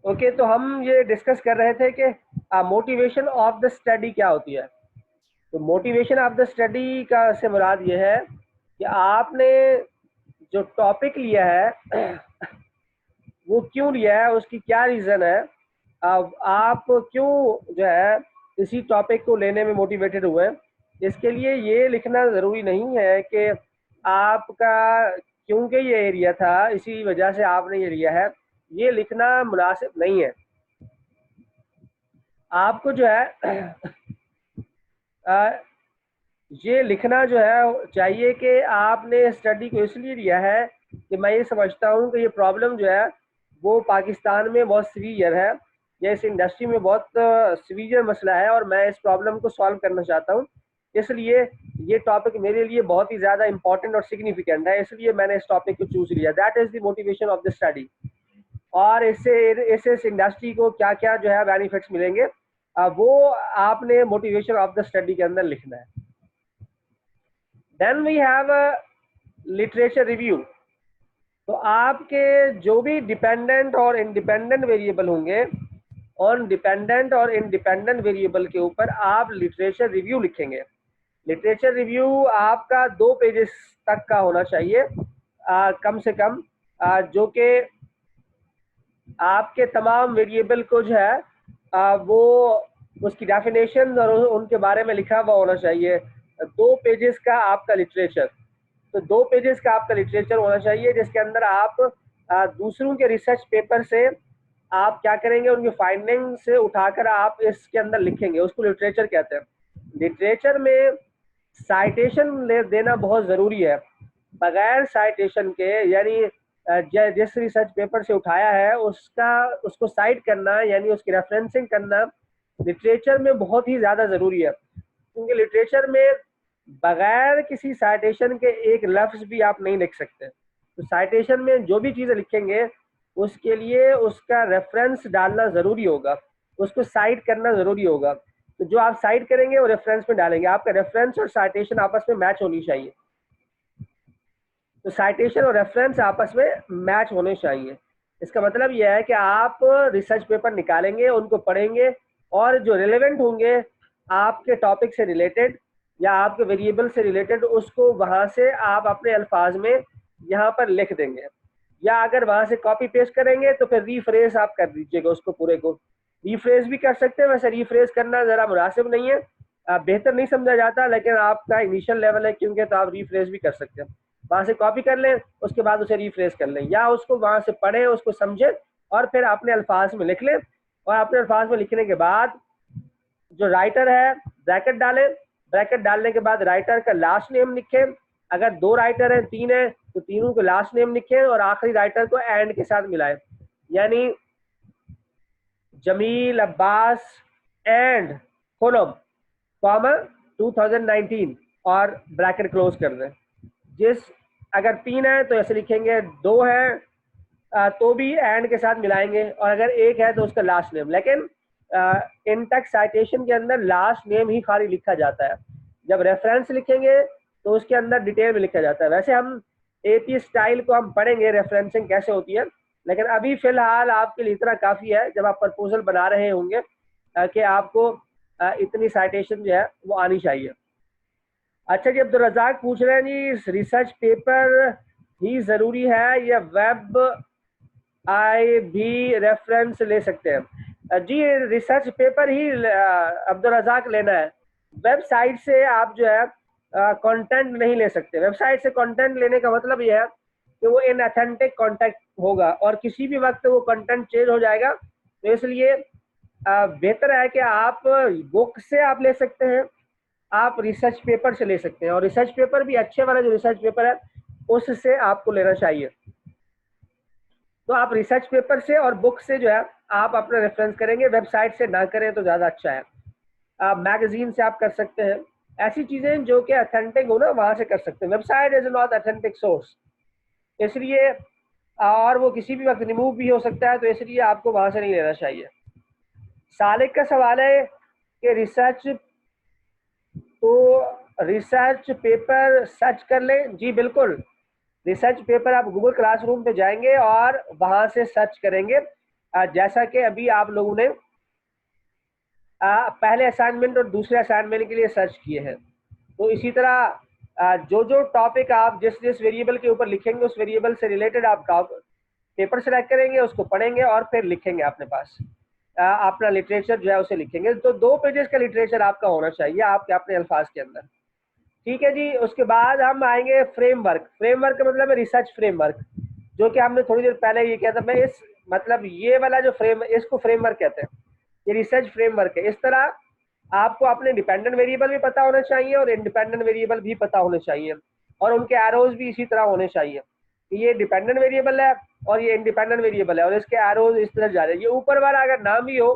Okay, तो हम ये डिस्कस कर रहे थे कि मोटिवेशन ऑफ द स्टडी क्या होती है। तो मोटिवेशन ऑफ द स्टडी का से मुराद ये है कि आपने जो टॉपिक लिया है वो क्यों लिया है, उसकी क्या रीज़न है। अब आप क्यों जो है इसी टॉपिक को लेने में मोटिवेटेड हुए हैं। इसके लिए ये लिखना ज़रूरी नहीं है कि आपका क्योंकि ये एरिया था इसी वजह से आपने ये लिया है, ये लिखना मुनासिब नहीं है। आपको जो है अ, ये लिखना जो है चाहिए कि आपने स्टडी को इसलिए लिया है कि मैं ये समझता हूँ कि ये प्रॉब्लम जो है वो पाकिस्तान में बहुत सीवियर है, या इस इंडस्ट्री में बहुत सीवियर मसला है और मैं इस प्रॉब्लम को सॉल्व करना चाहता हूँ। इसलिए ये टॉपिक मेरे लिए बहुत ही ज़्यादा इंपॉर्टेंट और सिग्निफिकेंट है, इसलिए मैंने इस टॉपिक को चूज़ लिया। That is the motivation of the study. और इससे इस इंडस्ट्री को क्या क्या जो है बेनिफिट्स मिलेंगे, वो आपने मोटिवेशन ऑफ द स्टडी के अंदर लिखना है। Then we have a literature review. तो आपके जो भी डिपेंडेंट और इंडिपेंडेंट वेरिएबल होंगे, ऑन डिपेंडेंट और इंडिपेंडेंट वेरिएबल के ऊपर आप लिटरेचर रिव्यू लिखेंगे। लिटरेचर रिव्यू आपका 2 पेजेस तक का होना चाहिए कम से कम, जो कि आपके तमाम वेरिएबल को जो है वो उसकी डेफिनेशन और उनके बारे में लिखा हुआ होना चाहिए। 2 पेजेस का आपका लिटरेचर, तो 2 पेजेस का आपका लिटरेचर होना चाहिए जिसके अंदर आप दूसरों के रिसर्च पेपर से आप क्या करेंगे, उनके फाइंडिंग से उठाकर आप इसके अंदर लिखेंगे, उसको लिटरेचर कहते हैं। लिटरेचर में साइटेशन ले देना बहुत ज़रूरी है। बगैर साइटेशन के, यानी जिस रिसर्च पेपर से उठाया है उसको साइट करना, यानी उसकी रेफरेंसिंग करना लिटरेचर में बहुत ही ज़्यादा ज़रूरी है। क्योंकि लिटरेचर में बगैर किसी साइटेशन के एक लफ्ज़ भी आप नहीं लिख सकते। तो साइटेशन में जो भी चीज़ें लिखेंगे उसके लिए उसका रेफरेंस डालना ज़रूरी होगा, उसको साइट करना ज़रूरी होगा। तो जो आप साइट करेंगे वो रेफरेंस में डालेंगे, आपका रेफरेंस और साइटेशन आपस में मैच होनी चाहिए। तो साइटेशन और रेफरेंस आपस में मैच होने चाहिए। इसका मतलब यह है कि आप रिसर्च पेपर निकालेंगे, उनको पढ़ेंगे और जो रिलेवेंट होंगे आपके टॉपिक से रिलेटेड या आपके वेरिएबल से रिलेटेड, उसको वहाँ से आप अपने अल्फाज में यहाँ पर लिख देंगे। या अगर वहाँ से कॉपी पेस्ट करेंगे तो फिर रीफ्रेज आप कर दीजिएगा उसको पूरे को। रीफ्रेज भी कर सकते हैं, वैसे रीफ्रेज करना ज़रा मुनासिब नहीं है, बेहतर नहीं समझा जाता, लेकिन आपका इनिशियल लेवल है क्योंकि, तो आप रीफ्रेज भी कर सकते हैं। वहाँ से कॉपी कर लें, उसके बाद उसे रीफ्रेश कर लें, या उसको वहाँ से पढ़ें, उसको समझें और फिर अपने अल्फाज में लिख लें। और अपने अल्फाज में लिखने के बाद जो राइटर है ब्रैकेट डालें, ब्रैकेट डालने के बाद राइटर का लास्ट नेम लिखें। अगर 2 राइटर हैं, 3 हैं, तो तीनों को लास्ट नेम लिखें और आखिरी राइटर को एंड के साथ मिलाएं, यानी जमील अब्बास एंड खुलम कॉमा 2019 और ब्रैकेट क्लोज कर दें। जिस अगर 3 है तो ऐसे लिखेंगे, 2 है तो भी एंड के साथ मिलाएंगे, और अगर 1 है तो उसका लास्ट नेम। लेकिन इन तक साइटेशन के अंदर लास्ट नेम ही खाली लिखा जाता है। जब रेफरेंस लिखेंगे तो उसके अंदर डिटेल में लिखा जाता है। वैसे हम एपी स्टाइल को हम पढ़ेंगे रेफरेंसिंग कैसे होती है, लेकिन अभी फिलहाल आपके लिए इतना काफ़ी है जब आप प्रपोजल बना रहे होंगे कि आपको इतनी साइटेशन जो है वो आनी चाहिए। अच्छा जी, अब्दुल रज़ाक पूछ रहे हैं जी, रिसर्च पेपर ही ज़रूरी है या वेब आई भी रेफरेंस ले सकते हैं? जी, रिसर्च पेपर ही अब्दुल रज़ाक लेना है। वेबसाइट से आप जो है कंटेंट नहीं ले सकते। वेबसाइट से कंटेंट लेने का मतलब यह है कि वो इनऑथेंटिक कंटेंट होगा और किसी भी वक्त वो कंटेंट चेंज हो जाएगा। तो इसलिए बेहतर है कि आप बुक से आप ले सकते हैं, आप रिसर्च पेपर से ले सकते हैं, और रिसर्च पेपर भी अच्छे वाला जो रिसर्च पेपर है उससे आपको लेना चाहिए। तो आप रिसर्च पेपर से और बुक से जो है आप अपना रेफरेंस करेंगे, वेबसाइट से ना करें तो ज़्यादा अच्छा है। आप मैगजीन से आप कर सकते हैं, ऐसी चीज़ें जो कि अथेंटिक हो ना वहाँ से कर सकते हैं। Website is not authentic source, इसलिए और वो किसी भी वक्त रिमूव भी हो सकता है, तो इसलिए आपको वहाँ से नहीं लेना चाहिए। सालिक का सवाल है कि रिसर्च पेपर सर्च कर लें। जी बिल्कुल, रिसर्च पेपर आप गूगल क्लासरूम पे जाएंगे और वहाँ से सर्च करेंगे। जैसा कि अभी आप लोगों ने पहले असाइनमेंट और दूसरे असाइनमेंट के लिए सर्च किए हैं, तो इसी तरह जो जो टॉपिक आप जिस जिस वेरिएबल के ऊपर लिखेंगे उस वेरिएबल से रिलेटेड आप पेपर सेलेक्ट करेंगे, उसको पढ़ेंगे और फिर लिखेंगे अपने पास अपना लिटरेचर जो है उसे लिखेंगे। तो 2 पेजेस का लिटरेचर आपका होना चाहिए आपके अपने अल्फाज के अंदर। ठीक है जी। उसके बाद हम आएंगे फ्रेमवर्क। फ्रेमवर्क का मतलब है रिसर्च फ्रेमवर्क, जो कि हमने थोड़ी देर पहले ये किया था। मैं इस मतलब ये वाला जो इसको फ्रेमवर्क कहते हैं, ये रिसर्च फ्रेमवर्क है। इस तरह आपको अपने डिपेंडेंट वेरिएबल भी पता होना चाहिए और इंडिपेंडेंट वेरिएबल भी पता होने चाहिए, और उनके एरोज भी इसी तरह होने चाहिए कि ये डिपेंडेंट वेरिएबल है और ये इंडिपेंडेंट वेरिएबल है, और इसके एरोज इस तरह जा रहे हैं। ये ऊपर वाला अगर नाम भी हो,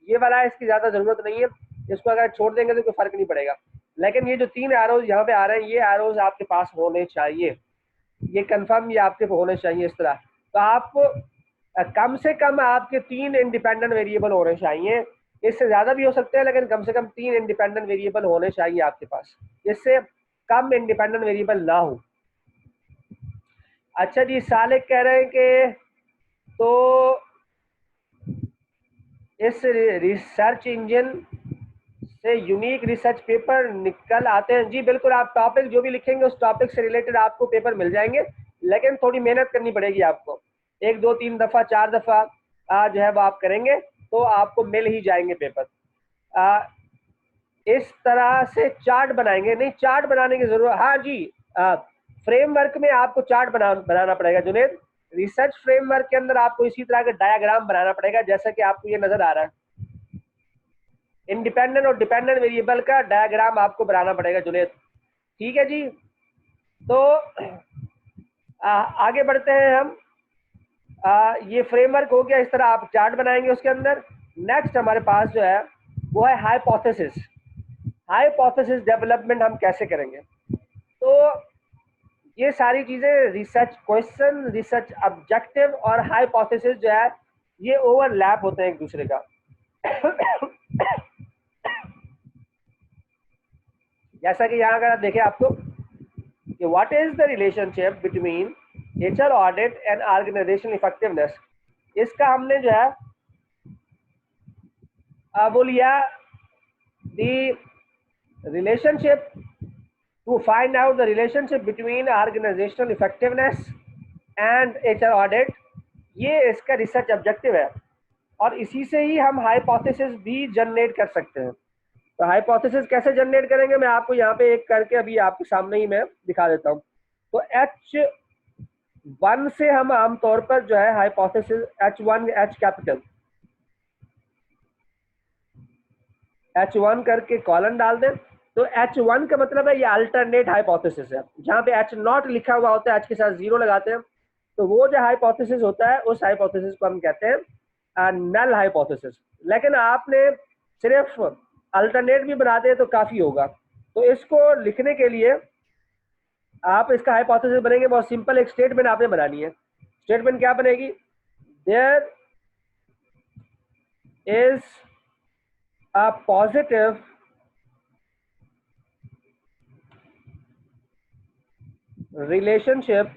ये वाला इसकी ज़्यादा ज़रूरत नहीं है, इसको अगर छोड़ देंगे तो कोई फर्क नहीं पड़ेगा। लेकिन ये जो 3 एरोज यहाँ पे आ रहे हैं, ये एरोज आपके पास होने चाहिए, ये कंफर्म ये आपके होने चाहिए इस तरह। तो आपको कम से कम आपके 3 इंडिपेंडेंट वेरिएबल होने चाहिए, इससे ज़्यादा भी हो सकते हैं, लेकिन कम से कम 3 इंडिपेंडेंट वेरिएबल होने चाहिए आपके पास, इससे कम इंडिपेंडेंट वेरिएबल ना हो। अच्छा जी, सालिक कह रहे हैं कि तो इस रिसर्च इंजन से यूनिक रिसर्च पेपर निकल आते हैं। जी बिल्कुल, आप टॉपिक जो भी लिखेंगे उस टॉपिक से रिलेटेड आपको पेपर मिल जाएंगे, लेकिन थोड़ी मेहनत करनी पड़ेगी आपको। 1 2 3 दफ़ा 4 दफ़ा जो है वो आप करेंगे तो आपको मिल ही जाएंगे पेपर। इस तरह से चार्ट बनाएंगे, नहीं चार्ट बनाने की जरूरत, हाँ जी, फ्रेमवर्क में आपको चार्ट बनाना पड़ेगा जुनेद। रिसर्च फ्रेमवर्क के अंदर आपको इसी तरह का डायग्राम बनाना पड़ेगा, जैसा कि आपको ये नजर आ रहा है। इंडिपेंडेंट और डिपेंडेंट वेरिएबल का डायग्राम आपको बनाना पड़ेगा जुनेद। ठीक है जी। तो आगे बढ़ते हैं हम। ये फ्रेमवर्क हो गया, इस तरह आप चार्ट बनाएंगे उसके अंदर। नेक्स्ट हमारे पास जो है वो है हाइपोथेसिस। हाइपोथेसिस डेवलपमेंट हम कैसे करेंगे? तो ये सारी चीजें, रिसर्च क्वेश्चन, रिसर्च ऑब्जेक्टिव और हाइपोथेसिस जो है ये ओवरलैप होते हैं एक दूसरे का। जैसा कि यहाँ अगर आप देखें आपको कि what is the relationship between HR audit and organization effectiveness, इसका हमने जो है वो लिया the relationship to find out the relationship between organizational effectiveness and HR audit। ये इसका रिसर्च ऑब्जेक्टिव है, और इसी से ही हम हाइपोथेसिस भी जनरेट कर सकते हैं। तो हाइपोथेसिस कैसे जनरेट करेंगे, मैं आपको यहाँ पे एक करके अभी आपके सामने ही मैं दिखा देता हूँ। तो H1 से हम आमतौर पर जो है hypothesis H1 H capital H1 करके कॉलन डाल दें। तो H1 का मतलब है ये अल्टरनेट हाइपोथेसिस है, जहाँ पे H0 लिखा हुआ होता है, H के साथ 0 लगाते हैं, तो वो जो हाइपोथेसिस होता है उस हाइपोथेसिस को हम कहते हैं नल हाइपोथेसिस। लेकिन आपने सिर्फ अल्टरनेट भी बना दे तो काफ़ी होगा। तो इसको लिखने के लिए आप इसका हाइपोथेसिस बनेंगे बहुत सिंपल, एक स्टेटमेंट आपने बनानी है। स्टेटमेंट क्या बनेगी? There is a positive relationship,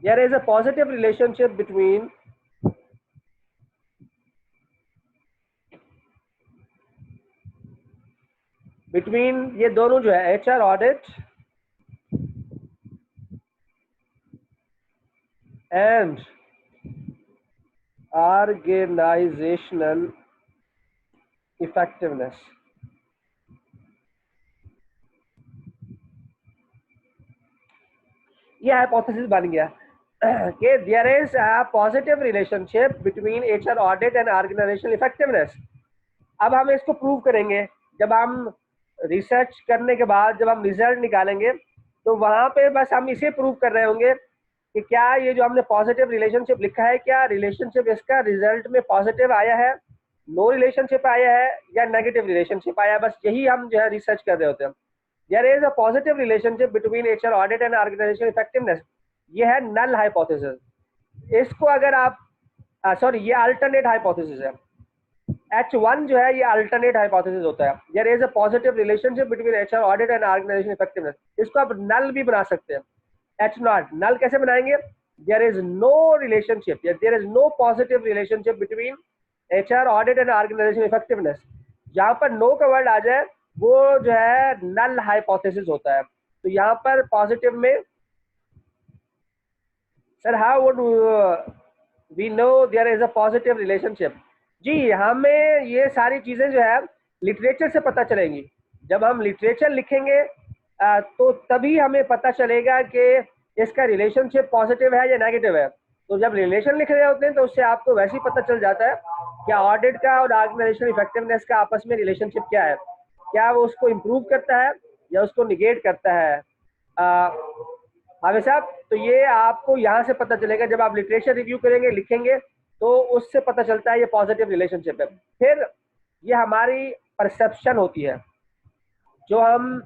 there is a positive relationship between ये दोनों जो है HR audit and organizational effectiveness. ये हाइपोथेसिस बन गया कि there is a positive relationship between HR audit and organizational effectiveness. अब हम इसको प्रूव करेंगे जब हम रिसर्च करने के बाद जब हम रिजल्ट निकालेंगे, तो वहां पे बस हम इसे प्रूव कर रहे होंगे कि क्या ये जो हमने पॉजिटिव रिलेशनशिप लिखा है, क्या रिलेशनशिप इसका रिजल्ट में पॉजिटिव आया है, नो रिलेशनशिप आया है, या नेगेटिव रिलेशनशिप आया है। बस यही हम जो है रिसर्च कर रहे होते हैं। There is a positive relationship between HR audit and organization effectiveness, ये है नल हाइपोथेसिस। इसको अगर आप सॉरी, ये अल्टरनेट हाइपोथेसिस है। H1 जो है ये अल्टरनेट हाइपोथेसिस होता है। There is a positive relationship between HR audit and organization effectiveness. इसको आप नल भी बना सकते हैं। H0 नल कैसे बनाएंगे? there is no relationship, there is no positive relationship between HR audit and organization effectiveness. जहाँ पर नो का वर्ड आ जाए वो जो है नल हाइपोथेसिस होता है। तो यहाँ पर पॉजिटिव में sir how would we know there is a positive relationship? जी, हमें ये सारी चीजें जो है लिटरेचर से पता चलेंगी। जब हम लिटरेचर लिखेंगे तो तभी हमें पता चलेगा कि इसका रिलेशनशिप पॉजिटिव है या नेगेटिव है। तो जब रिलेशन लिख रहे होते हैं तो उससे आपको वैसे ही पता चल जाता है कि ऑडिट का और ऑर्गेनाइजेशनल इफेक्टिवनेस का आपस में रिलेशनशिप क्या है, क्या वो उसको इम्प्रूव करता है या उसको निगेट करता है। हावे साहब, तो ये आपको यहाँ से पता चलेगा जब आप लिटरेचर रिव्यू करेंगे, लिखेंगे, तो उससे पता चलता है ये पॉजिटिव रिलेशनशिप है। फिर ये हमारी परसेप्शन होती है, जो हम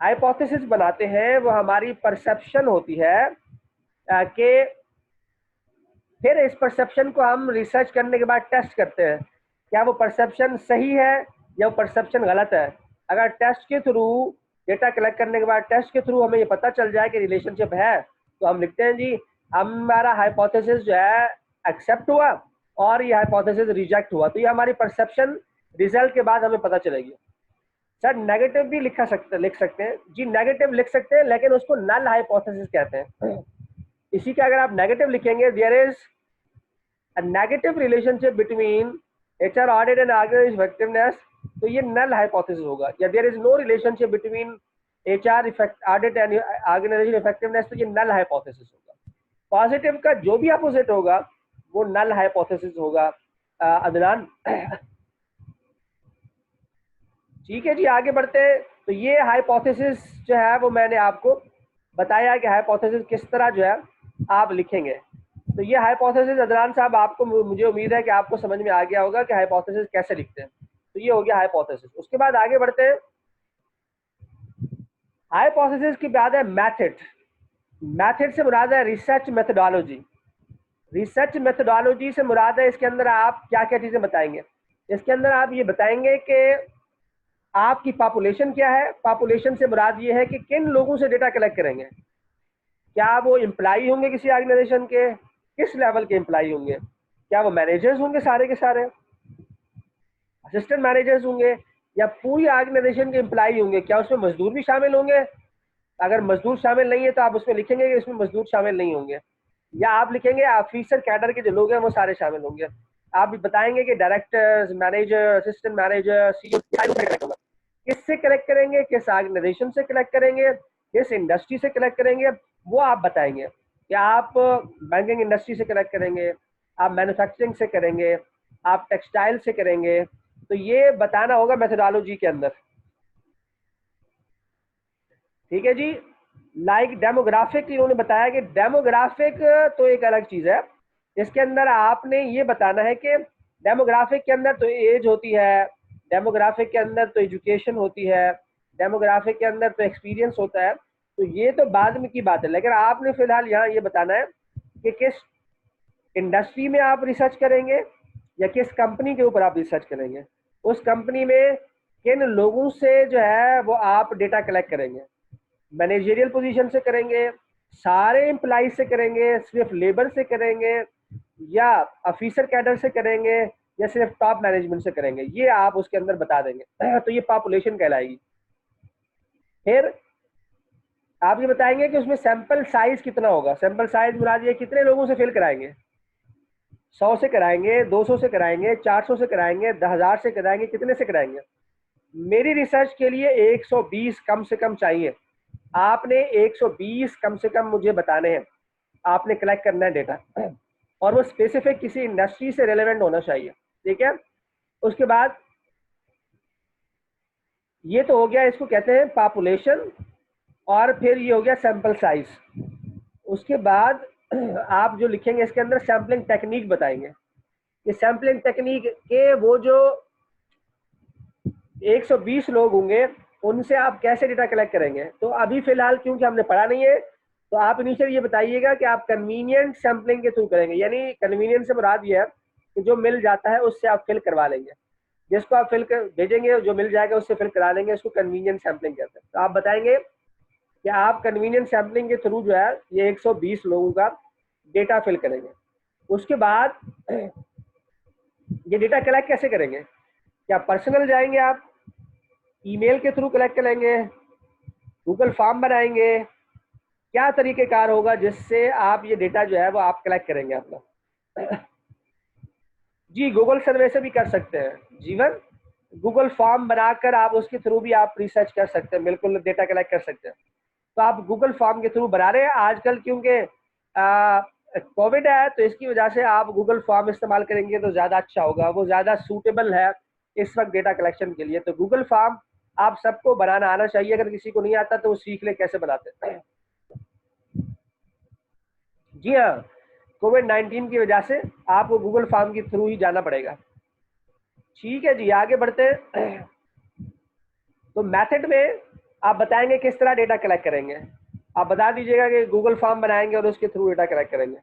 हाइपोथेसिस बनाते हैं वो हमारी परसेप्शन होती है कि फिर इस परसेप्शन को हम रिसर्च करने के बाद टेस्ट करते हैं, क्या वो परसेप्शन सही है या वो परसेप्शन गलत है। अगर टेस्ट के थ्रू, डेटा कलेक्ट करने के बाद टेस्ट के थ्रू हमें ये पता चल जाए कि रिलेशनशिप है, तो हम लिखते हैं जी हमारा हाइपोथेसिस जो है एक्सेप्ट हुआ और ये हाइपोथेसिस रिजेक्ट हुआ। तो ये हमारी परसेप्शन रिजल्ट के बाद हमें पता चलेगी। सर नेगेटिव भी लिख सकते हैं जी, नेगेटिव लिख सकते हैं, लेकिन उसको नल हाइपोथेसिस कहते हैं। इसी का अगर आप नेगेटिव लिखेंगे, there is a negative relationship between HR audit and organization effectiveness, तो ये नल हाइपोथेसिस होगा। या there is no relationship between HR audit and organization effectiveness, तो ये नल हाइपोथेसिस होगा। पॉजिटिव का जो भी अपोजिट होगा वो नल हाइपोथेसिस होगा। अदनान ठीक है जी, आगे बढ़ते हैं। तो ये हाइपोथेसिस जो है वो मैंने आपको बताया कि हाइपोथेसिस किस तरह जो है आप लिखेंगे। तो ये हाइपोथेसिस अदनान साहब आपको, मुझे उम्मीद है कि आपको समझ में आ गया होगा कि हाइपोथेसिस कैसे लिखते हैं। तो ये हो गया हाइपोथेसिस। उसके बाद आगे बढ़ते हैं। हाइपोथेसिस के बाद है मेथड। मेथड से मुराद है रिसर्च मेथोडोलॉजी। रिसर्च मेथोडोलॉजी से मुराद है इसके अंदर आप क्या क्या चीजें बताएंगे। इसके अंदर आप ये बताएंगे कि आपकी पॉपुलेशन क्या है। पॉपुलेशन से मुराद ये है कि किन लोगों से डेटा कलेक्ट करेंगे। क्या वो एम्प्लाई होंगे किसी ऑर्गेनाइजेशन के, किस लेवल के एम्प्लाई होंगे, क्या वो मैनेजर्स होंगे सारे के सारे, असिस्टेंट मैनेजर्स होंगे, या पूरी ऑर्गेनाइजेशन के एम्प्लाई होंगे, क्या उसमें मजदूर भी शामिल होंगे। अगर मजदूर शामिल नहीं है तो आप उसमें लिखेंगे कि इसमें मजदूर शामिल नहीं होंगे, या आप लिखेंगे ऑफिसर कैडर के जो लोग हैं वो सारे शामिल होंगे। आप भी बताएंगे कि directors, manager, assistant manager, CEO किससे कलेक्ट करेंगे, किस ऑर्गेनाइजेशन से कलेक्ट करेंगे, किस इंडस्ट्री से कलेक्ट करेंगे, वो आप बताएंगे। क्या आप बैंकिंग इंडस्ट्री से कलेक्ट करेंगे, आप मैन्युफैक्चरिंग से करेंगे, आप टेक्सटाइल से करेंगे, तो ये बताना होगा मेथोडोलॉजी के अंदर। ठीक है जी। लाइक डेमोग्राफिक, इन्होंने बताया कि डेमोग्राफिक तो एक अलग चीज है। इसके अंदर आपने ये बताना है कि डेमोग्राफिक के अंदर तो एज होती है, डेमोग्राफिक के अंदर तो एजुकेशन होती है, डेमोग्राफिक के अंदर तो एक्सपीरियंस होता है। तो ये तो बाद में की बात है, लेकिन आपने फिलहाल यहाँ ये बताना है कि किस इंडस्ट्री में आप रिसर्च करेंगे या किस कंपनी के ऊपर आप रिसर्च करेंगे, उस कंपनी में किन लोगों से जो है वो आप डेटा कलेक्ट करेंगे। मैनेजरियल पोजीशन से करेंगे, सारे एम्प्लॉय से करेंगे, सिर्फ लेबर से करेंगे, या ऑफिसर कैडर से करेंगे, या सिर्फ टॉप मैनेजमेंट से करेंगे, ये आप उसके अंदर बता देंगे। तो ये पॉपुलेशन कहलाएगी। फिर आप ये बताएंगे कि उसमें सैंपल साइज कितना होगा। सैंपल साइज मुराद ये कितने लोगों से फिल कराएंगे, 100 से कराएंगे, 200 से कराएंगे, 400 से कराएंगे, 10,000 से कराएंगे, कितने से कराएंगे। मेरी रिसर्च के लिए 120 कम से कम चाहिए। आपने 120 कम से कम मुझे बताने हैं, आपने कलेक्ट करना है डेटा, और वो स्पेसिफिक किसी इंडस्ट्री से रिलेवेंट होना चाहिए। ठीक है। उसके बाद ये तो हो गया, इसको कहते हैं पॉपुलेशन, और फिर ये हो गया सैंपल साइज। उसके बाद आप जो लिखेंगे इसके अंदर सैम्पलिंग टेक्निक बताएंगे। ये सैम्पलिंग टेक्निक के वो जो 120 लोग होंगे उनसे आप कैसे डेटा कलेक्ट करेंगे। तो अभी फिलहाल क्योंकि हमने पढ़ा नहीं है, तो आप इनिशियल ये बताइएगा कि आप कन्वीनियंट सैम्पलिंग के थ्रू करेंगे। यानी कन्वीनियंट से मुराद ये है कि जो मिल जाता है उससे आप फिल करवा लेंगे, जिसको आप फिल कर भेजेंगे जो मिल जाएगा उससे फिल करा लेंगे, उसको कन्वीनियंट सैम्पलिंग कहते हैं। तो आप बताएंगे कि आप कन्वीनियंट सैम्पलिंग के थ्रू जो है ये 120 लोगों का डेटा फिल करेंगे। उसके बाद ये डेटा कलेक्ट कैसे करेंगे? क्या पर्सनल जाएंगे आप, ईमेल के थ्रू कलेक्ट करेंगे, गूगल फॉर्म बनाएंगे, क्या तरीक़ेकार होगा जिससे आप ये डेटा जो है वो आप कलेक्ट करेंगे अपना? जी, गूगल सर्वे से भी कर सकते हैं जीवन। गूगल फॉर्म बनाकर आप उसके थ्रू भी आप रिसर्च कर सकते हैं, बिल्कुल डेटा कलेक्ट कर सकते हैं। तो आप गूगल फॉर्म के थ्रू बना रहे हैं आजकल, क्योंकि कोविड है तो इसकी वजह से आप गूगल फॉर्म इस्तेमाल करेंगे तो ज़्यादा अच्छा होगा, वो ज़्यादा सूटेबल है इस वक्त डेटा कलेक्शन के लिए। तो गूगल फॉर्म आप सबको बनाना आना चाहिए, अगर किसी को नहीं आता तो वो सीख ले कैसे बनाते हैं। जी हाँ, कोविड-19 की वजह से आपको गूगल फॉर्म के थ्रू ही जाना पड़ेगा। ठीक है जी, आगे बढ़ते हैं। तो मेथड में आप बताएंगे किस तरह डेटा कलेक्ट करेंगे। आप बता दीजिएगा कि गूगल फॉर्म बनाएंगे और उसके थ्रू डेटा कलेक्ट करेंगे।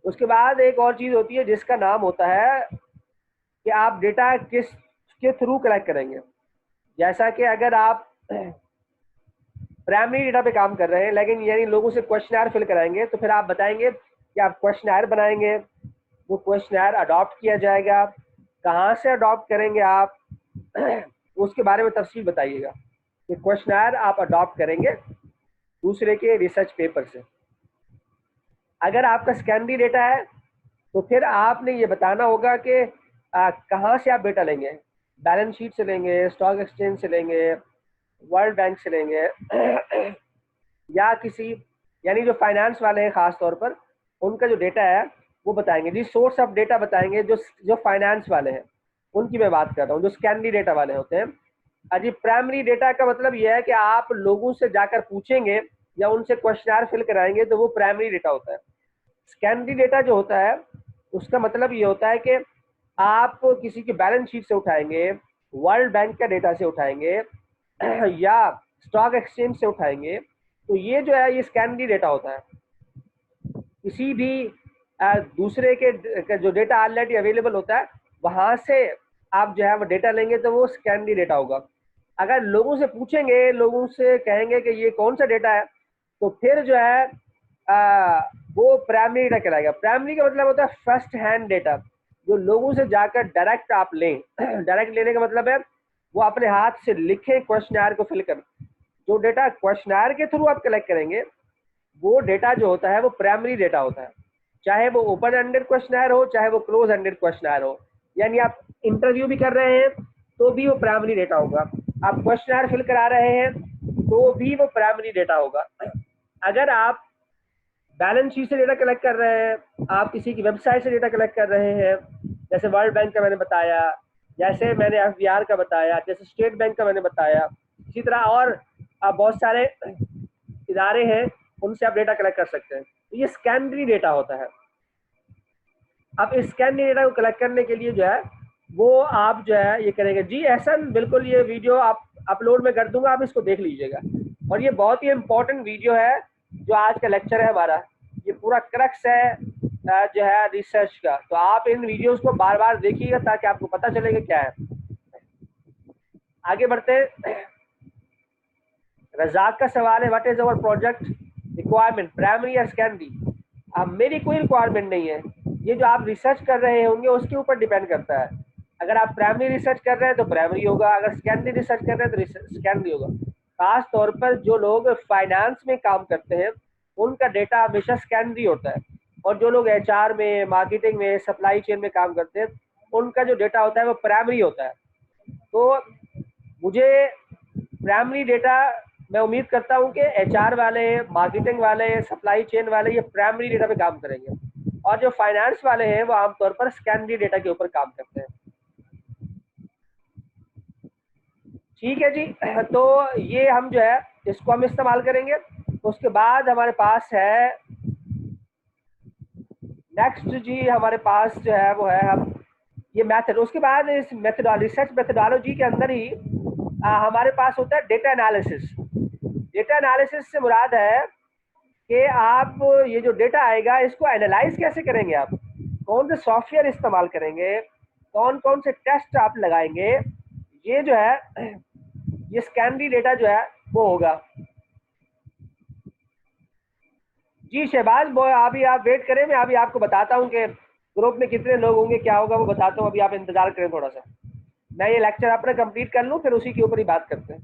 उसके बाद एक और चीज़ होती है जिसका नाम होता है कि आप डेटा किस के थ्रू कलेक्ट करेंगे। जैसा कि अगर आप प्राइमरी डेटा पे काम कर रहे हैं, लेकिन यानी लोगों से क्वेश्चनर फिल कराएंगे, तो फिर आप बताएंगे कि आप क्वेश्चनर बनाएंगे, वो क्वेश्चनर अडॉप्ट किया जाएगा, कहाँ से अडॉप्ट करेंगे आप, उसके बारे में तफसील बताइएगा कि क्वेश्चनर आप अडॉप्ट करेंगे दूसरे के रिसर्च पेपर से। अगर आपका सेकेंडरी डेटा है तो फिर आपने ये बताना होगा कि कहाँ से आप डेटा लेंगे, बैलेंस शीट से लेंगे, स्टॉक एक्सचेंज से लेंगे, वर्ल्ड बैंक से लेंगे, या किसी यानी जो फाइनेंस वाले हैं ख़ास तौर पर उनका जो डेटा है वो बताएंगे जी, सोर्स ऑफ डेटा बताएंगे। जो फाइनेंस वाले हैं उनकी मैं बात कर रहा हूँ, जो सेकेंडरी डेटा वाले होते हैं। अजी, प्राइमरी डेटा का मतलब यह है कि आप लोगों से जाकर पूछेंगे या उनसे क्वेश्चनर फिल कराएंगे, तो वो प्राइमरी डेटा होता है। सेकेंडरी डेटा जो होता है उसका मतलब ये होता है कि आप किसी की बैलेंस शीट से उठाएंगे, वर्ल्ड बैंक का डेटा से उठाएंगे या स्टॉक एक्सचेंज से उठाएंगे, तो ये जो है ये सेकेंडरी डेटा होता है। किसी भी दूसरे के जो डेटा ऑलरेडी अवेलेबल होता है वहाँ से आप जो है वो डेटा लेंगे तो वो सेकेंडरी डेटा होगा। अगर लोगों से पूछेंगे, लोगों से कहेंगे कि ये कौन सा डेटा है, तो फिर जो है वो प्राइमरी डेटा कहलाएगा। प्राइमरी का मतलब होता है फर्स्ट हैंड डेटा, जो लोगों से जाकर डायरेक्ट आप लें। डायरेक्ट लेने का मतलब है वो अपने हाथ से लिखे क्वेश्चनर को फिल कर। जो डेटा क्वेश्चनर के थ्रू आप कलेक्ट करेंगे वो डेटा जो होता है वो प्राइमरी डेटा होता है, चाहे वो ओपन एंडेड क्वेश्चनर हो, चाहे वो क्लोज एंडेड क्वेश्चनर हो। यानी आप इंटरव्यू भी कर रहे हैं तो भी वो प्राइमरी डेटा होगा, आप क्वेश्चनर फिल करा रहे हैं तो भी वो प्राइमरी डेटा होगा। अगर आप बैलेंस शीट से डेटा कलेक्ट कर रहे हैं, आप किसी की वेबसाइट से डेटा कलेक्ट कर रहे हैं, जैसे वर्ल्ड बैंक का मैंने बताया, जैसे मैंने एफबीआर का बताया, जैसे स्टेट बैंक का मैंने बताया, इसी तरह और बहुत सारे इदारे हैं उनसे आप डेटा कलेक्ट कर सकते हैं। तो ये सेकेंडरी डेटा होता है। अब इस सेकेंडरी डेटा को कलेक्ट करने के लिए जो है वो आप जो है ये करेंगे। जी एहसन, बिल्कुल ये वीडियो आप अपलोड में कर दूंगा, आप इसको देख लीजिएगा। और ये बहुत ही इम्पोर्टेंट वीडियो है जो आज का लेक्चर है हमारा, ये पूरा क्रक्स है जो है रिसर्च का। तो आप इन वीडियोस को बार बार देखिएगा ताकि आपको पता चलेगा क्या है। आगे बढ़ते हैं। रजाक का सवाल है, what is our project requirement, primary या सेकेंडरी? अब मेरी कोई रिक्वायरमेंट नहीं है, ये जो आप रिसर्च कर रहे होंगे उसके ऊपर डिपेंड करता है। अगर आप प्राइमरी रिसर्च कर रहे हैं तो प्राइमरी होगा, अगर सेकेंडरी रिसर्च कर रहे हैं तो सेकेंडरी होगा। खास तौर पर जो लोग फाइनेंस में काम करते हैं उनका डेटा हमेशा सेकेंडरी होता है, और जो लोग एचआर में, मार्केटिंग में, सप्लाई चेन में काम करते हैं उनका जो डेटा होता है वो प्राइमरी होता है। तो मुझे प्राइमरी डेटा, मैं उम्मीद करता हूं कि एचआर वाले, मार्केटिंग वाले, सप्लाई चेन वाले ये प्राइमरी डेटा पे काम करेंगे, और जो फाइनेंस वाले हैं वो आमतौर पर सेकेंडरी डेटा के ऊपर काम करते हैं। ठीक है जी, तो ये हम जो है इसको हम इस्तेमाल करेंगे। उसके बाद हमारे पास है नेक्स्ट जी, हमारे पास जो है वो है हम ये मेथड। उसके बाद इस रिसर्च मेथडोलॉजी के अंदर ही हमारे पास होता है डेटा एनालिसिस। डेटा एनालिसिस से मुराद है कि आप ये जो डेटा आएगा इसको एनालाइज कैसे करेंगे, आप कौन से सॉफ्टवेयर इस्तेमाल करेंगे, कौन कौन से टेस्ट आप लगाएंगे, ये जो है ये सेकेंडरी डेटा जो है वो होगा। जी शहबाज बॉय, अभी आप वेट करें, मैं अभी आपको बताता हूँ कि ग्रुप में कितने लोग होंगे, क्या होगा वो बताता हूँ। अभी आप इंतजार करें थोड़ा सा, मैं ये लेक्चर अपना कंप्लीट कर लूँ, फिर उसी के ऊपर ही बात करते हैं।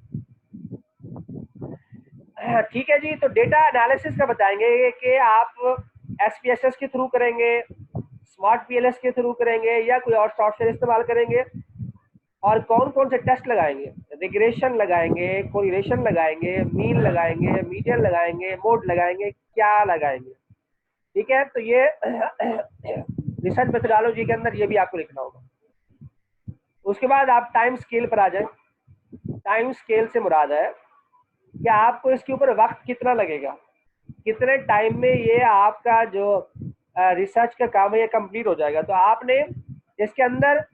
ठीक है जी, तो डेटा एनालिसिस का बताएंगे कि आप SPSS के थ्रू करेंगे, स्मार्ट PLS के थ्रू करेंगे, या कोई और सॉफ्टवेयर इस्तेमाल करेंगे, और कौन कौन से टेस्ट लगाएंगे। रिग्रेशन लगाएंगे, कोरिलेशन लगाएंगे, मीन लगाएंगे, मीडियन लगाएंगे, मोड लगाएंगे, क्या लगाएंगे। ठीक है, तो ये रिसर्च मेथोडोलॉजी के अंदर ये भी आपको लिखना होगा। उसके बाद आप टाइम स्केल पर आ जाए। टाइम स्केल से मुराद है कि आपको इसके ऊपर वक्त कितना लगेगा, कितने टाइम में ये आपका जो रिसर्च का काम है ये कंप्लीट हो जाएगा। तो आपने इसके अंदर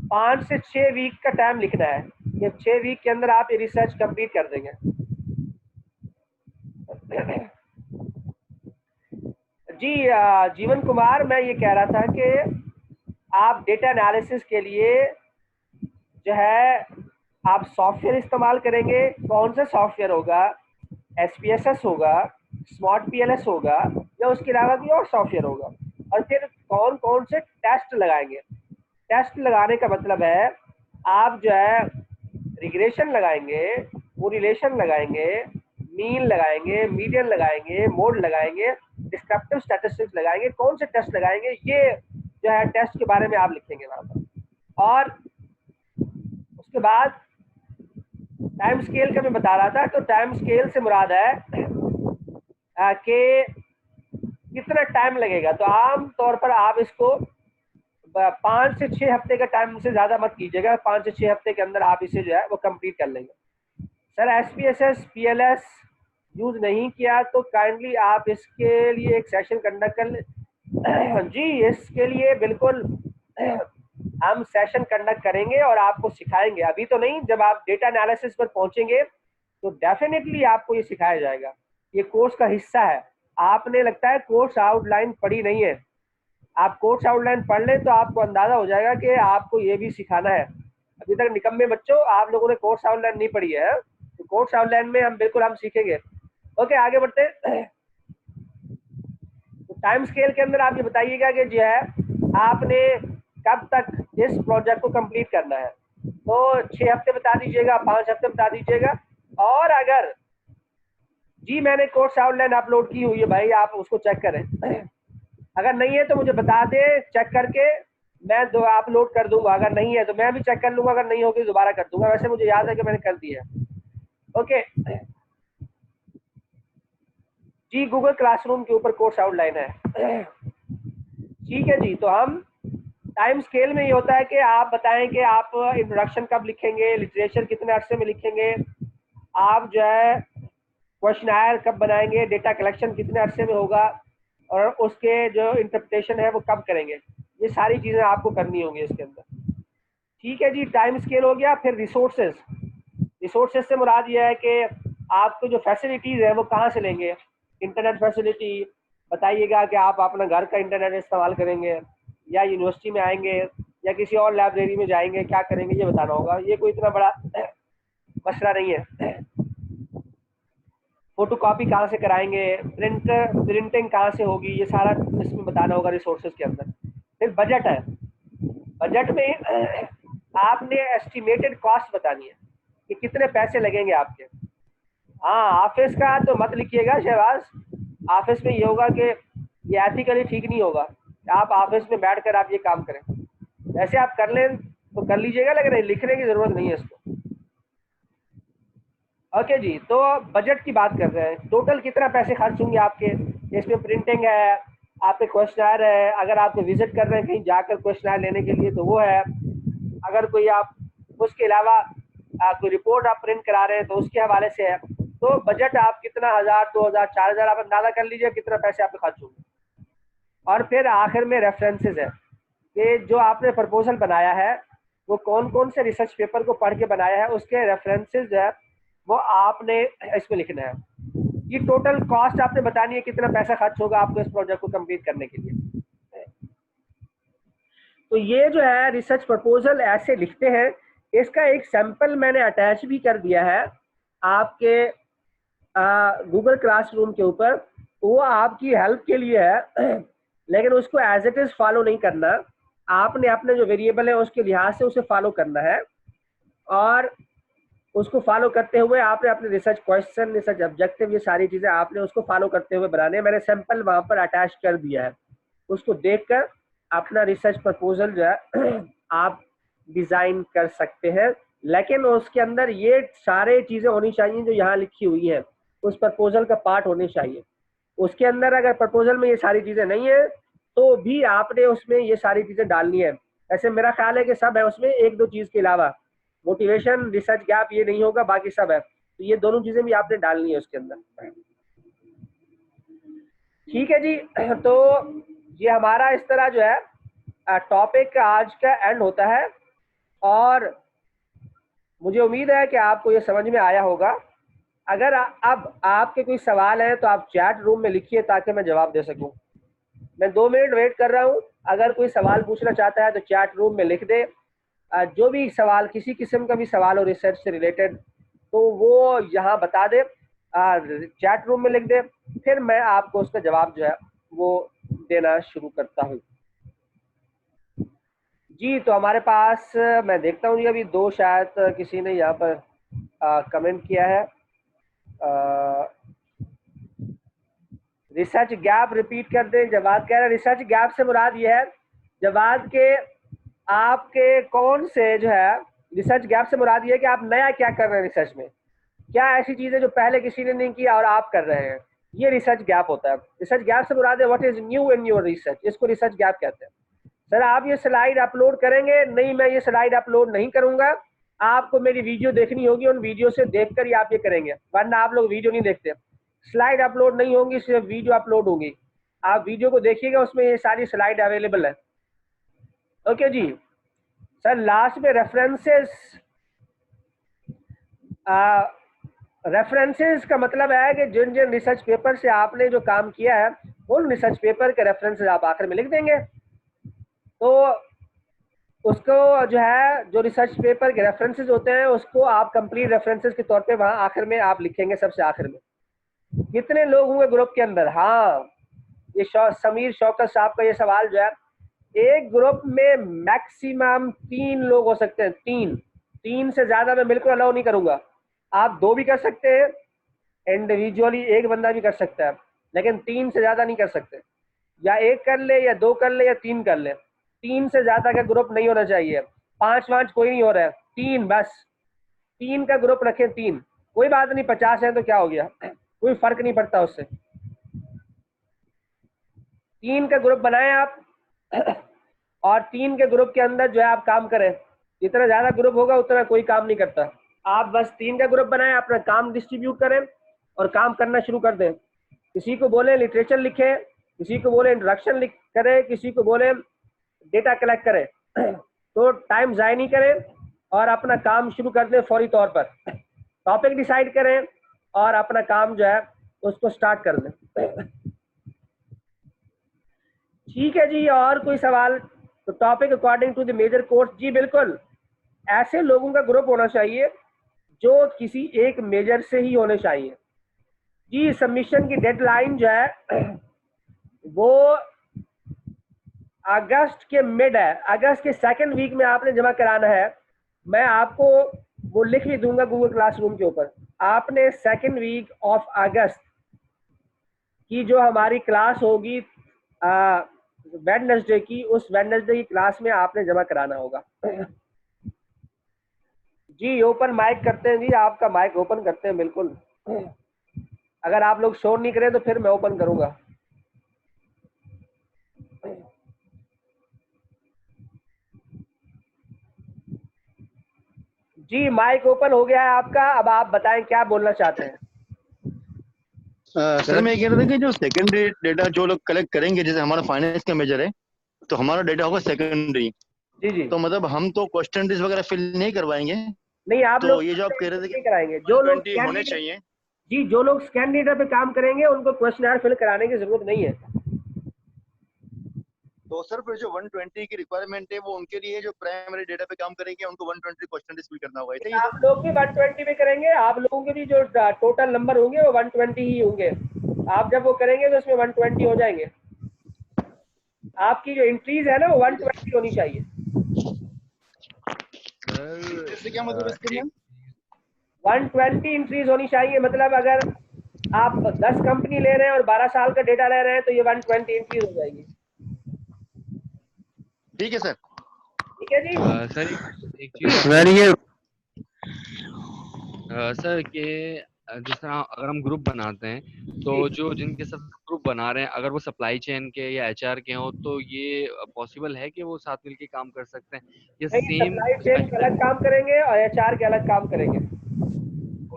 5 से 6 वीक का टाइम लिखना है। ये 6 वीक के अंदर आप ये रिसर्च कंप्लीट कर देंगे। जी जीवन कुमार, मैं ये कह रहा था कि आप डेटा एनालिसिस के लिए जो है आप सॉफ्टवेयर इस्तेमाल करेंगे। कौन सा सॉफ्टवेयर होगा? SPSS होगा, स्मार्ट PLS होगा, या उसके अलावा कोई और सॉफ्टवेयर होगा। और फिर कौन कौन से टेस्ट लगाएंगे। टेस्ट लगाने का मतलब है आप जो है रिग्रेशन लगाएंगे, कोरिलेशन लगाएंगे, मीन लगाएंगे, मीडियन लगाएंगे, मोड लगाएंगे, डिस्क्रिप्टिव स्टैटिस्टिक्स लगाएंगे। कौन से टेस्ट लगाएंगे, ये जो है टेस्ट के बारे में आप लिखेंगे वहां पर। और उसके बाद टाइम स्केल का मैं बता रहा था, तो टाइम स्केल से मुराद है कि कितना टाइम लगेगा। तो आम तौर पर आप इसको 5 से 6 हफ्ते का टाइम से ज़्यादा मत कीजिएगा। 5 से 6 हफ्ते के अंदर आप इसे जो है वो कंप्लीट कर लेंगे। सर SPSS PLS यूज़ नहीं किया तो काइंडली आप इसके लिए एक सेशन कंडक्ट कर ले। जी इसके लिए बिल्कुल हम सेशन कंडक्ट करेंगे और आपको सिखाएंगे। अभी तो नहीं, जब आप डेटा एनालिसिस पर पहुंचेंगे तो डेफिनेटली आपको ये सिखाया जाएगा। ये कोर्स का हिस्सा है। आपने लगता है कोर्स आउटलाइन पढ़ी नहीं है। आप कोर्स आउटलाइन पढ़ लें तो आपको अंदाजा हो जाएगा कि आपको ये भी सिखाना है। अभी तक निकम्मे बच्चों, आप लोगों ने कोर्स आउटलाइन नहीं पढ़ी है, तो कोर्स आउटलाइन में हम बिल्कुल हम सीखेंगे। ओके, आगे बढ़ते हैं। तो टाइम स्केल के अंदर आप ये बताइएगा कि जो है आपने कब तक इस प्रोजेक्ट को कंप्लीट करना है। तो 6 हफ्ते बता दीजिएगा, 5 हफ्ते बता दीजिएगा। और अगर जी मैंने कोर्स आउटलाइन अपलोड की हुई है भाई, आप उसको चेक करें। अगर नहीं है तो मुझे बता दें, चेक करके मैं दो अपलोड कर दूंगा। अगर नहीं है तो मैं भी चेक कर लूंगा, अगर नहीं होगी दोबारा कर दूंगा। वैसे मुझे याद है कि मैंने कर दिया है। ओके जी, गूगल क्लासरूम के ऊपर कोर्स आउटलाइन है। ठीक है जी, तो हम टाइम स्केल में ये होता है कि आप बताएं कि आप इंट्रोडक्शन कब लिखेंगे, लिटरेचर कितने अरसे में लिखेंगे, आप जो है क्वेश्चनायर कब बनाएंगे, डेटा कलेक्शन कितने अरसे में होगा, और उसके जो इंटरप्रिटेशन है वो कब करेंगे। ये सारी चीज़ें आपको करनी होंगी इसके अंदर। ठीक है जी, टाइम स्केल हो गया। फिर रिसोर्सेज। रिसोर्सेज से मुराद ये है कि आपको जो फैसिलिटीज़ है वो कहाँ से लेंगे। इंटरनेट फैसिलिटी बताइएगा कि आप अपना घर का इंटरनेट इस्तेमाल करेंगे, या यूनिवर्सिटी में आएंगे, या किसी और लाइब्रेरी में जाएंगे, क्या करेंगे ये बताना होगा। ये कोई इतना बड़ा मसला नहीं है। फोटो कॉपी कहाँ से कराएंगे, प्रिंटिंग कहाँ से होगी, ये सारा इसमें बताना होगा रिसोर्सेज के अंदर। फिर बजट है। बजट में आपने एस्टिमेटेड कॉस्ट बतानी है कि कितने पैसे लगेंगे आपके। हाँ, ऑफिस का तो मत लिखिएगा शहबाज। ऑफिस में ये होगा कि ये एथिकली ठीक नहीं होगा आप ऑफिस में बैठकर आप ये काम करें। वैसे आप कर लें तो कर लीजिएगा, लेकिन लिखने की जरूरत नहीं है इसको। ओके जी, तो बजट की बात कर रहे हैं। टोटल कितना पैसे खर्च होंगे आपके। इसमें प्रिंटिंग है, आपके क्वेश्चनर है, अगर आप विजिट कर रहे हैं कहीं जाकर क्वेश्चनर लेने के लिए तो वो है, अगर कोई आप उसके अलावा कोई रिपोर्ट आप प्रिंट करा रहे हैं तो उसके हवाले से है। तो बजट आप कितना, 1000, 2000, 4000 आप अंदाजा कर लीजिए कितना पैसे आपके खर्च होंगे। और फिर आखिर में रेफरेंसेस है कि जो आपने प्रपोजल बनाया है वो कौन कौन से रिसर्च पेपर को पढ़ के बनाया है, उसके रेफरेंसेस जो है वो आपने इसमें लिखना है। ये टोटल कॉस्ट आपने बतानी है कितना पैसा खर्च होगा आपको इस प्रोजेक्ट को कंप्लीट करने के लिए। तो ये जो है रिसर्च प्रपोजल ऐसे लिखते हैं। इसका एक सैंपल मैंने अटैच भी कर दिया है आपके गूगल क्लासरूम के ऊपर। वो आपकी हेल्प के लिए है लेकिन उसको एज इट इज फॉलो नहीं करना। आपने अपने जो वेरिएबल है उसके लिहाज से उसे फॉलो करना है, और उसको फॉलो करते हुए आपने अपने रिसर्च क्वेश्चन, रिसर्च ऑब्जेक्टिव, ये सारी चीजें आपने उसको फॉलो करते हुए बनाने। मैंने सैंपल वहां पर अटैच कर दिया है, उसको देखकर अपना रिसर्च प्रपोजल जो है आप डिजाइन कर सकते हैं। लेकिन उसके अंदर ये सारे चीजें होनी चाहिए जो यहाँ लिखी हुई है, उस प्रपोजल का पार्ट होने चाहिए। उसके अंदर अगर प्रपोजल में ये सारी चीजें नहीं है तो भी आपने उसमें ये सारी चीजें डालनी है। ऐसे मेरा ख्याल है कि सब है उसमें, एक दो चीज के अलावा मोटिवेशन, रिसर्च गैप ये नहीं होगा, बाकी सब है। तो ये दोनों चीजें भी आपने डालनी है उसके अंदर। ठीक है जी। तो ये हमारा इस तरह जो है टॉपिक आज का एंड होता है, और मुझे उम्मीद है कि आपको ये समझ में आया होगा। अगर अब आपके कोई सवाल है तो आप चैट रूम में लिखिए ताकि मैं जवाब दे सकूं। मैं 2 मिनट वेट कर रहा हूं, अगर कोई सवाल पूछना चाहता है तो चैट रूम में लिख दे। जो भी सवाल, किसी किस्म का भी सवाल हो रिसर्च से रिलेटेड, तो वो यहाँ बता दे, चैट रूम में लिख दे, फिर मैं आपको उसका जवाब जो है वो देना शुरू करता हूँ। जी, तो हमारे पास मैं देखता हूँ जी अभी 2 शायद किसी ने यहाँ पर कमेंट किया है। रिसर्च गैप रिपीट कर दें। जवाद कह रहे हैं रिसर्च गैप से मुराद ये है, जवाद के आपके कौन से जो है, रिसर्च गैप से मुराद ये है कि आप नया क्या कर रहे हैं रिसर्च में, क्या ऐसी चीजें जो पहले किसी ने नहीं किया और आप कर रहे हैं, ये रिसर्च गैप होता है। रिसर्च गैप से मुराद है what is new in your research, इसको रिसर्च गैप कहते हैं। सर आप ये स्लाइड अपलोड करेंगे? नहीं, मैं ये स्लाइड अपलोड नहीं करूंगा, आपको मेरी वीडियो देखनी होगी, उन वीडियो से देखकर ही आप ये करेंगे, वरना आप लोग वीडियो नहीं देखते। स्लाइड अपलोड नहीं होंगी, सिर्फ वीडियो अपलोड होगी। आप वीडियो को देखिएगा, उसमें ये सारी स्लाइड अवेलेबल है। ओके जी। सर लास्ट में रेफरेंसेस, रेफरेंसेस का मतलब है कि जिन जिन रिसर्च पेपर से आपने जो काम किया है उन रिसर्च पेपर के रेफरेंसेस आप आखिर में लिख देंगे। तो उसको जो है, जो रिसर्च पेपर के रेफरेंसेस होते हैं उसको आप कंप्लीट रेफरेंसेस के तौर पे वहां आखिर में आप लिखेंगे, सबसे आखिर में। कितने लोग होंगे ग्रुप के अंदर? हाँ, ये समीर शौकत साहब का ये सवाल जो है, एक ग्रुप में मैक्सिमम 3 लोग हो सकते हैं। 3 से ज्यादा मैं बिल्कुल अलाउ नहीं करूंगा। आप 2 भी कर सकते हैं, इंडिविजुअली एक बंदा भी कर सकता है, लेकिन 3 से ज्यादा नहीं कर सकते। या 1 कर ले, या 2 कर ले, या 3 कर ले। 3 से ज्यादा का ग्रुप नहीं होना चाहिए। 5 5 कोई नहीं हो रहा है, 3 बस। 3 का ग्रुप रखें, 3। कोई बात नहीं, 50 है तो क्या हो गया, कोई फर्क नहीं पड़ता उससे। 3 का ग्रुप बनाएं आप और 3 के ग्रुप के अंदर जो है आप काम करें। जितना ज्यादा ग्रुप होगा उतना कोई काम नहीं करता। आप बस 3 का ग्रुप बनाएं, अपना काम डिस्ट्रीब्यूट करें और काम करना शुरू कर दें। किसी को बोले लिटरेचर लिखे, किसी को बोले इंट्रोडक्शन लिख करे, किसी को बोले डेटा कलेक्ट करे, तो टाइम ज़ाया नहीं करें और अपना काम शुरू कर दें फौरी तौर पर। टॉपिक डिसाइड करें और अपना काम जो है उसको स्टार्ट कर दें। ठीक है जी, और कोई सवाल? तो topic according to the major course, जी बिल्कुल, ऐसे लोगों का ग्रुप होना चाहिए जो किसी एक मेजर से ही होने चाहिए। जी, सबमिशन की डेडलाइन जो है वो अगस्त के मिड है, अगस्त के सेकंड वीक में आपने जमा कराना है। मैं आपको वो लिख भी दूंगा गूगल क्लासरूम के ऊपर। आपने सेकंड वीक ऑफ अगस्त की जो हमारी क्लास होगी वेडनेसडे की, उस वेडनेसडे की क्लास में आपने जमा कराना होगा। जी ओपन माइक करते हैं जी, आपका माइक ओपन करते हैं बिल्कुल। अगर आप लोग शोर नहीं करें तो फिर मैं ओपन करूंगा। जी माइक ओपन हो गया है आपका, अब आप बताएं क्या बोलना चाहते हैं। सर मैं ये कह रहा था कि जो सेकेंडरी डेटा जो लोग कलेक्ट करेंगे, जैसे हमारा फाइनेंस का मेजर है तो हमारा डेटा होगा सेकेंडरी। जी जी, तो मतलब हम तो क्वेश्चन वगैरह फिल नहीं करवाएंगे। नहीं आप तो लोग ये जो आप कह रहे थे कि नहीं कराएंगे। जो लोग 120 होने चाहिए, जी, जो लोग स्कैन डेटा पे काम करेंगे उनको क्वेश्चन फिल कराने की जरूरत नहीं है। तो सर फिर जो 120 की रिक्वायरमेंट है वो उनके लिए जो प्राइमरी डेटा पे काम करेंगे उनको 120 क्वेश्चन फिल करना होगा, ऐसा ही आप सर? लोग भी 120 में करेंगे, आप लोगों के भी जो टोटल नंबर होंगे वो 120 ही होंगे। आप जब वो करेंगे तो उसमें 120 हो जाएंगे। आपकी जो एंट्रीज है ना वो 120 होनी चाहिए। इससे क्या मतलब इसके मैम? 120 एंट्रीज होनी चाहिए, मतलब अगर आप 10 कंपनी ले रहे हैं और 12 साल का डेटा ले रहे हैं तो ये 120 एंट्रीज हो जाएगी। ठीक है सर। ठीक है जी। सर एक चीज सर ये सर कि जिस तरह अगर हम ग्रुप बनाते हैं तो जो जिनके साथ ग्रुप बना रहे हैं अगर वो सप्लाई चेन के या एचआर के हो तो ये पॉसिबल है कि वो साथ मिलके काम कर सकते हैं या नहीं, सेम सप्लाई चेन का अलग काम करेंगे और एचआर के अलग काम करेंगे।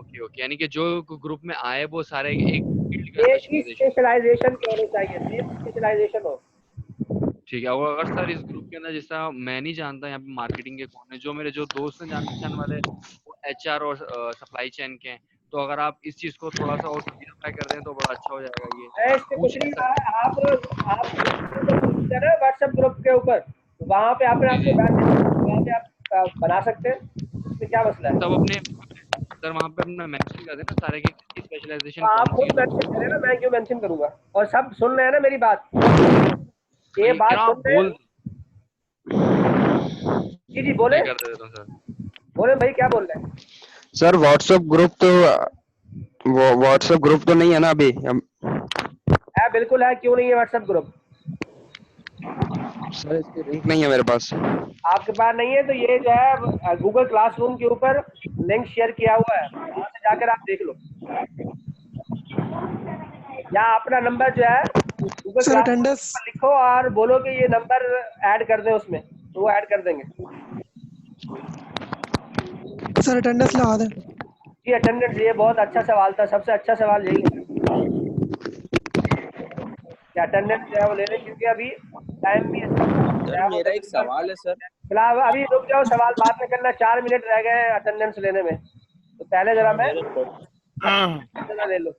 ओके ओके, यानी कि जो ग्रुप में आए वो सारे एक फील्ड का एक ही स्पेशलाइजेशन। स्पेशलाइजेशन के होने चाहिए, सेम स्पेशलाइजेशन हो। ठीक है, और अगर सर इस ग्रुप के अंदर जिस तरह मैं नहीं जानता यहाँ पे मार्केटिंग के कौन है, जो मेरे जो दोस्त हैं जान पहचान वाले वो एचआर और सप्लाई चेन के हैं, तो अगर आप इस चीज को थोड़ा सा और क्लियरिफाई कर दें तो बड़ा अच्छा हो जाएगा। ये इसमें कुछ पूछ नहीं नहीं रहा सकते। है, आप ना व्हाट्सएप ग्रुप के ऊपर, वहाँ पे आपने जी आपके जी, मैसेज वहाँ पे आप बना सकते हैं, इसमें क्या मसला है। सब अपने सर वहाँ पे अपना मेंशन कर देना सारे की तो स्पेशलाइजेशन आप कौन सी खुद है तो मेंशन करें ना, मैं क्यों मेंशन करूंगा। और सब सुन रहे हैं ना मेरी बात, ये भाई बात क्या सुन आप रहे हैं। बोल जी जी बोले, मैं कर देता हूँ सर। बोले भाई क्या बोल रहे हैं। सर व्हाट्सएप ग्रुप तो नहीं है ना अभी है, बिल्कुल है, क्यों नहीं है व्हाट्सएप ग्रुप। सर इसकी लिंक नहीं है मेरे पास। आपके पास नहीं है तो ये जो है गूगल क्लासरूम के ऊपर लिंक शेयर किया हुआ है, वहाँ से जाकर आप देख लो, या अपना नंबर जो है गूगल सर क्लासरूम अटेंडेंस पर लिखो और बोलो कि ये नंबर ऐड कर दें उसमें, तो वो ऐड कर देंगे। लगा दें। जी अटेंडेंस, ये बहुत अच्छा सवाल था, सबसे अच्छा सवाल यही है कि अटेंडेंस जो है वो ले लें, क्योंकि अभी टाइम भी सर मेरा एक सवाल है सर। फिलहाल अभी रुक जाओ, सवाल बाद में करना, 4 मिनट रह गए हैं अटेंडेंस लेने में, तो पहले जरा मैं मेरा ले लो।